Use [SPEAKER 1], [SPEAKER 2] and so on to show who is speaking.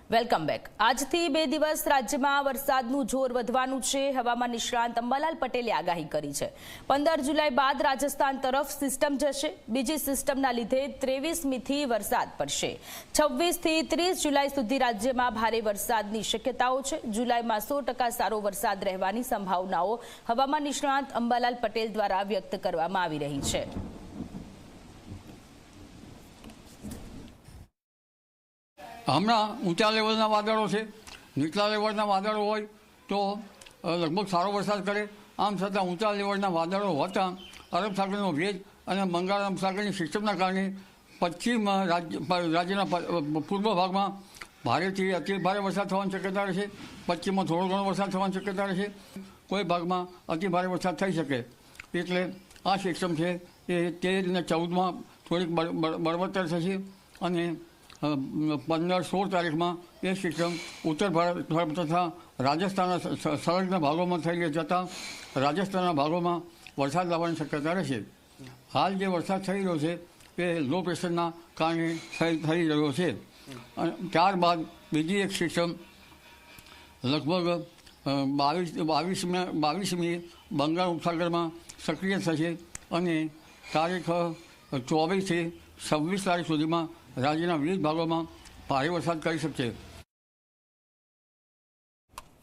[SPEAKER 1] Welcome back. આજથી 2 દિવસ રાજ્યમાં વરસાદનું જોર વધવાનું છે। હવામાન નિષ્ણાંત અંબાલાલ પટેલે આગાહી કરી છે। 15 જુલાઈ બાદ રાજસ્થાન તરફ સિસ્ટમ જશે। બીજી સિસ્ટમના લીધે 23મીથી વરસાદ પડશે। 26થી 30 જુલાઈ સુધી રાજ્યમાં ભારે વરસાદની શક્યતાઓ છે। જુલાઈમાં 100% સારો વરસાદ રહેવાની સંભાવનાઓ હવામાન નિષ્ણાંત અંબાલાલ પટેલ દ્વારા વ્યક્ત કરવામાં આવી રહી છે।
[SPEAKER 2] હમણાં ઊંચા લેવલના વાદળો છે, નીચલા લેવલના વાદળો હોય તો લગભગ સારો વરસાદ કરે। આમ છતાં ઊંચા લેવલના વાદળો હોતા અરબ સાગરનો ભેજ અને બંગાળ સાગરની સિસ્ટમના કારણે પશ્ચિમ રાજ્યના પૂર્વ ભાગમાં ભારેથી અતિ ભારે વરસાદ થવાની શક્યતા રહેશે। પશ્ચિમમાં થોડો ઘણો વરસાદ થવાની શક્યતા રહેશે। કોઈ ભાગમાં અતિ ભારે વરસાદ થઈ શકે। એટલે આ સિસ્ટમ છે એ 13 અને 14માં થોડીક બળવત્તર થશે અને 15-16 તારીખમાં એ સિસ્ટમ ઉત્તર ભારત તથા રાજસ્થાનના સંલગ્ન ભાગોમાં થઈ જતાં રાજસ્થાનના ભાગોમાં વરસાદ લાવવાની શક્યતા રહેશે। હાલ જે વરસાદ થઈ રહ્યો છે એ લો પ્રેશરના કારણે થઈ રહ્યો છે। અને ત્યારબાદ બીજી એક સિસ્ટમ લગભગ 22મી બંગાળ ઉપસાગરમાં સક્રિય થશે અને તારીખ 24થી 26 તારીખ સુધીમાં રાજ્યના વિવિધ ભાગોમાં ભારે વરસાદ કરી શકશે।